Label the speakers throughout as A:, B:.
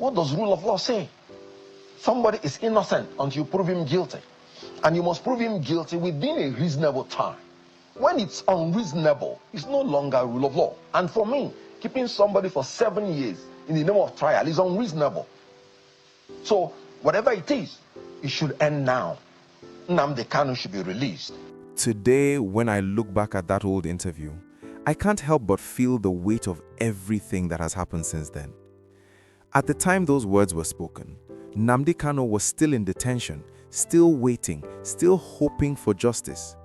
A: What does rule of law say? Somebody is innocent until you prove him guilty. And you must prove him guilty within a reasonable time. When it's unreasonable, it's no longer rule of law. And for me, keeping somebody for 7 years in the name of trial is unreasonable. So, whatever it is, it should end now. Nnamdi Kanu should be released.
B: Today, when I look back at that old interview, I can't help but feel the weight of everything that has happened since then. At the time those words were spoken, Nnamdi Kanu was still in detention, still waiting, still hoping for justice.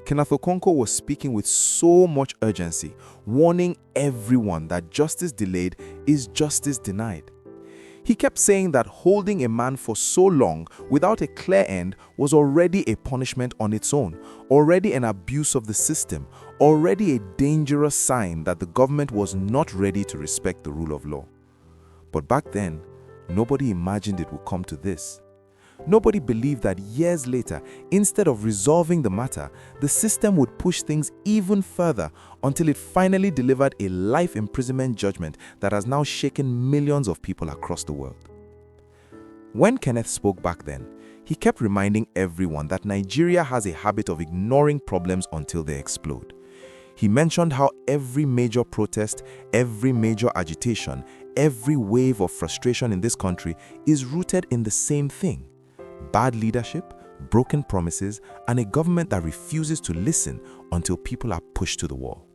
B: Kenneth Okonkwo was speaking with so much urgency, warning everyone that justice delayed is justice denied. He kept saying that holding a man for so long without a clear end was already a punishment on its own, already an abuse of the system, already a dangerous sign that the government was not ready to respect the rule of law. But back then, nobody imagined it would come to this. Nobody believed that years later, instead of resolving the matter, the system would push things even further until it finally delivered a life imprisonment judgment that has now shaken millions of people across the world. When Kenneth spoke back then, he kept reminding everyone that Nigeria has a habit of ignoring problems until they explode. He mentioned how every major protest, every major agitation, every wave of frustration in this country is rooted in the same thing: bad leadership, broken promises, and a government that refuses to listen until people are pushed to the wall.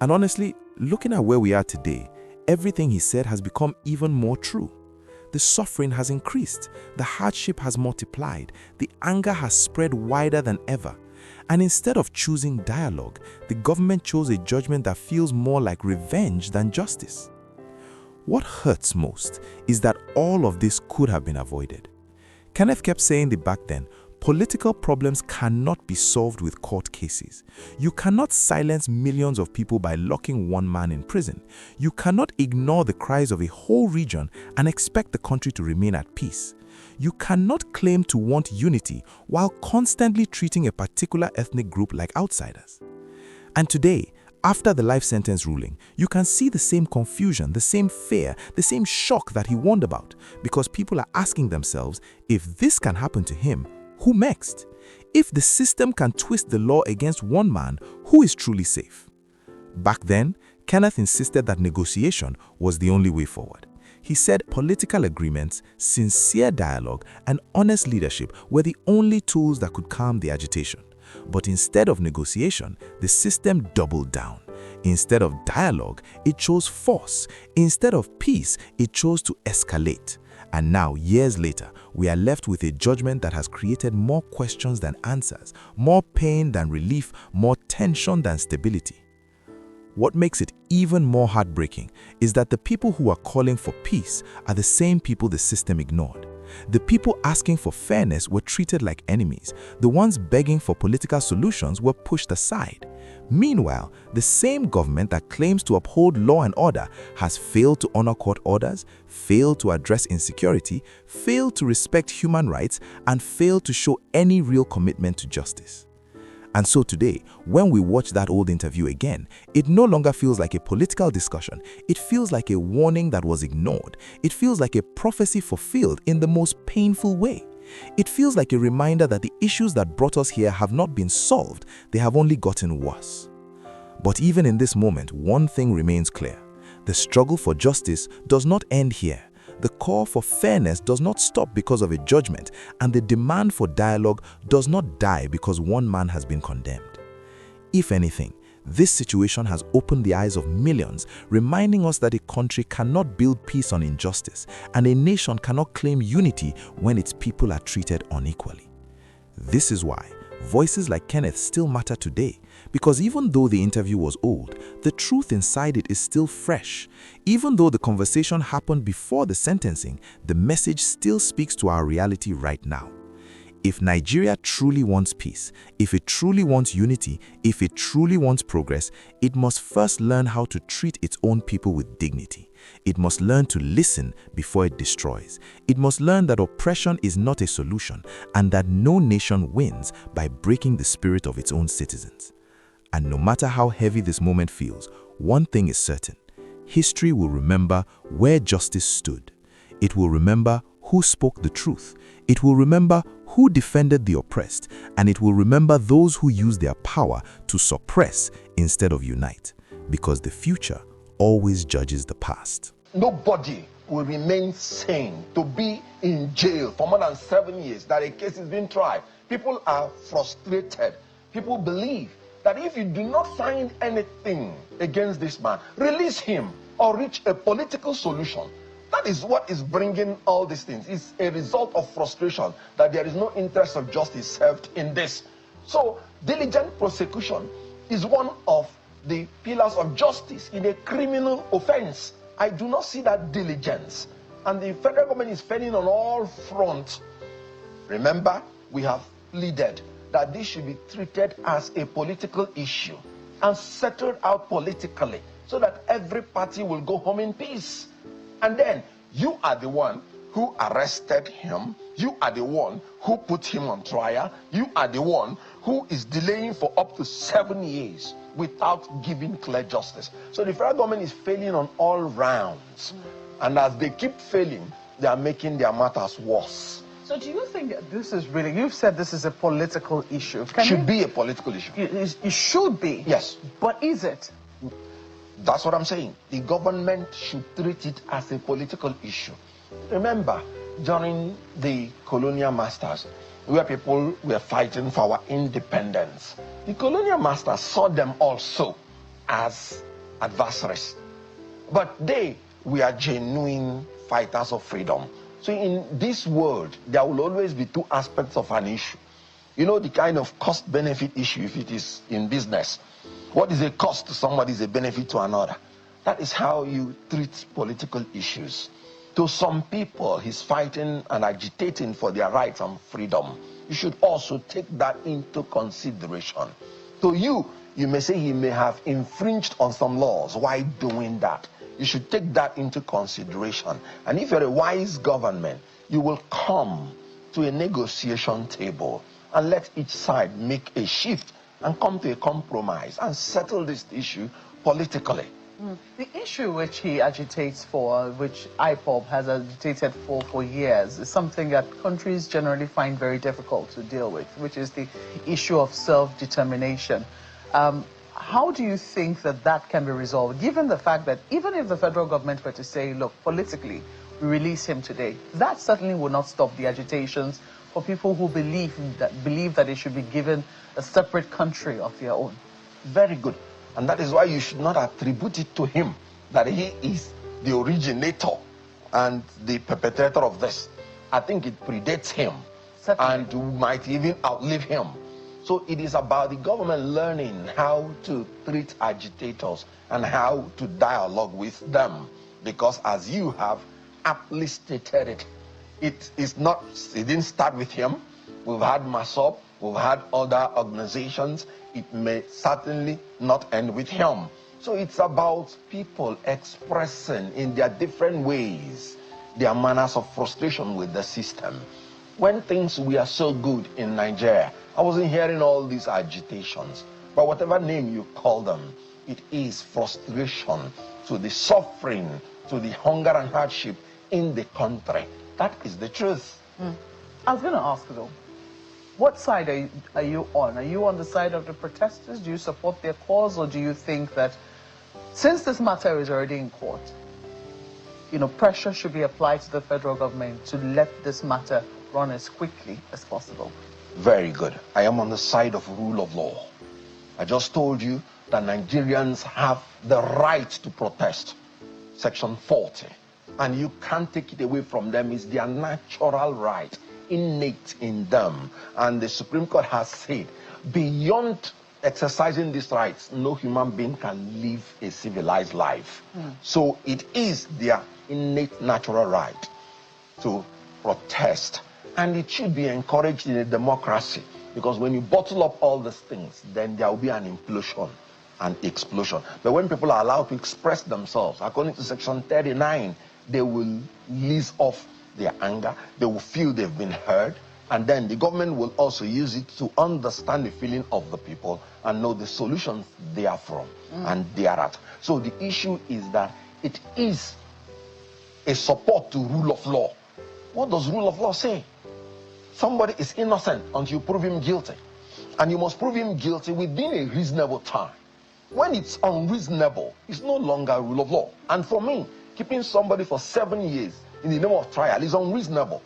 B: And honestly, looking at where we are today, everything he said has become even more true. The suffering has increased, the hardship has multiplied, the anger has spread wider than ever. And instead of choosing dialogue, the government chose a judgment that feels more like revenge than justice. What hurts most is that all of this could have been avoided. Kenneth kept saying that back then, political problems cannot be solved with court cases. You cannot silence millions of people by locking one man in prison. You cannot ignore the cries of a whole region and expect the country to remain at peace. You cannot claim to want unity while constantly treating a particular ethnic group like outsiders. And today, after the life sentence ruling, you can see the same confusion, the same fear, the same shock that he warned about, because people are asking themselves, if this can happen to him, who next? If the system can twist the law against one man, who is truly safe? Back then, Kenneth insisted that negotiation was the only way forward. He said political agreements, sincere dialogue, and honest leadership were the only tools that could calm the agitation. But instead of negotiation, the system doubled down. Instead of dialogue, it chose force. Instead of peace, it chose to escalate. And now, years later, we are left with a judgment that has created more questions than answers, more pain than relief, more tension than stability. What makes it even more heartbreaking is that the people who are calling for peace are the same people the system ignored. The people asking for fairness were treated like enemies. The ones begging for political solutions were pushed aside. Meanwhile, the same government that claims to uphold law and order has failed to honor court orders, failed to address insecurity, failed to respect human rights, and failed to show any real commitment to justice. And so today, when we watch that old interview again, it no longer feels like a political discussion. It feels like a warning that was ignored. It feels like a prophecy fulfilled in the most painful way. It feels like a reminder that the issues that brought us here have not been solved, they have only gotten worse. But even in this moment, one thing remains clear. The struggle for justice does not end here. The call for fairness does not stop because of a judgment, and the demand for dialogue does not die because one man has been condemned. If anything, this situation has opened the eyes of millions, reminding us that a country cannot build peace on injustice, and a nation cannot claim unity when its people are treated unequally. This is why voices like Kenneth still matter today, because even though the interview was old, the truth inside it is still fresh. Even though the conversation happened before the sentencing, the message still speaks to our reality right now. If Nigeria truly wants peace, if it truly wants unity, if it truly wants progress, it must first learn how to treat its own people with dignity. It must learn to listen before it destroys. It must learn that oppression is not a solution and that no nation wins by breaking the spirit of its own citizens. And no matter how heavy this moment feels, one thing is certain: history will remember where justice stood. It will remember who spoke the truth. It will remember who defended the oppressed, and it will remember those who use their power to suppress instead of unite, because the future always judges the past.
A: Nobody will remain sane to be in jail for more than 7 years that a case is being tried. People are frustrated. People believe that if you do not find anything against this man, release him or reach a political solution. That is what is bringing all these things. It's a result of frustration that there is no interest of justice served in this. So diligent prosecution is one of the pillars of justice in a criminal offense. I do not see that diligence. And the federal government is failing on all fronts. Remember, we have pleaded that this should be treated as a political issue and settled out politically so that every party will go home in peace. And then you are the one who arrested him. You are the one who put him on trial. You are the one who is delaying for up to 7 years without giving clear justice. So the federal government is failing on all rounds. And as they keep failing, they are making their matters worse.
C: So do you think that this is really, you've said this is a political issue.
A: Should be a political issue.
C: It should be.
A: Yes.
C: But is it?
A: That's what I'm saying. The government should treat it as a political issue. Remember, during the colonial masters, where people were fighting for our independence, the colonial masters saw them also as adversaries. But they were genuine fighters of freedom. So in this world, there will always be two aspects of an issue. You know, the kind of cost-benefit issue, if it is in business. What is a cost to somebody is a benefit to another. That is how you treat political issues. To some people, he's fighting and agitating for their rights and freedom. You should also take that into consideration. To you, you may say he may have infringed on some laws. Why doing that? You should take that into consideration. And if you're a wise government, you will come to a negotiation table and let each side make a shift and come to a compromise and settle this issue politically.
C: The issue which he agitates for, which IPOB has agitated for years, is something that countries generally find very difficult to deal with, which is the issue of self-determination. How do you think that that can be resolved, given the fact that even if the federal government were to say, look, politically, we release him today, that certainly will not stop the agitations for people who believe that they should be given a separate country of their own?
A: Very good. And that is why you should not attribute it to him, that he is the originator and the perpetrator of this. I think it predates him. Certainly. And might even outlive him. So it is about the government learning how to treat agitators and how to dialogue with them. Because as you have aptly stated it didn't start with him. We've had MASOP, we've had other organizations. It may certainly not end with him. So it's about people expressing in their different ways their manners of frustration with the system. When things were so good in Nigeria, I wasn't hearing all these agitations. But whatever name you call them, it is frustration to the suffering, to the hunger and hardship in the country. That is the truth.
C: I was going to ask though, what side are you on? Are you on the side of the protesters? Do you support their cause, or do you think that since this matter is already in court, pressure should be applied to the federal government to let this matter run as quickly as possible?
A: Very good. I am on the side of rule of law. I just told you that Nigerians have the right to protest. Section 40. And you can't take it away from them. It's their natural right, innate in them. And the Supreme Court has said, beyond exercising these rights, no human being can live a civilized life. So it is their innate natural right to protest. And it should be encouraged in a democracy. Because when you bottle up all these things, then there will be an implosion, an explosion. But when people are allowed to express themselves, according to Section 39, they will ease off their anger, they will feel they've been heard, and then the government will also use it to understand the feeling of the people and know the solutions therefrom and thereat. So the issue is that it is a support to rule of law. What does rule of law say? Somebody is innocent until you prove him guilty. And you must prove him guilty within a reasonable time. When it's unreasonable, it's no longer rule of law. And for me, keeping somebody for 7 years in the name of trial is unreasonable.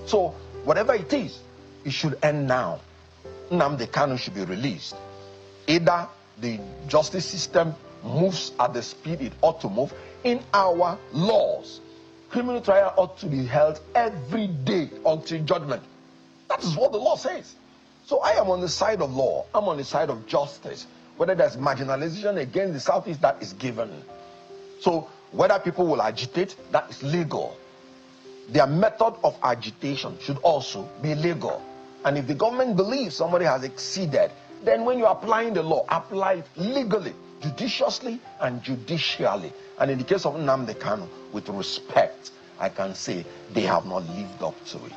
A: So, whatever it is, it should end now. Nnamdi Kanu should be released. Either the justice system moves at the speed it ought to move. In our laws, criminal trial ought to be held every day until judgment. That is what the law says. So I am on the side of law. I'm on the side of justice. Whether there's marginalization against the Southeast, that is given. So whether people will agitate, that is legal. Their method of agitation should also be legal. And if the government believes somebody has exceeded, then when you're applying the law, apply it legally, judiciously and judicially. And in the case of Nnamdi Kanu, with respect, I can say they have not lived up to it.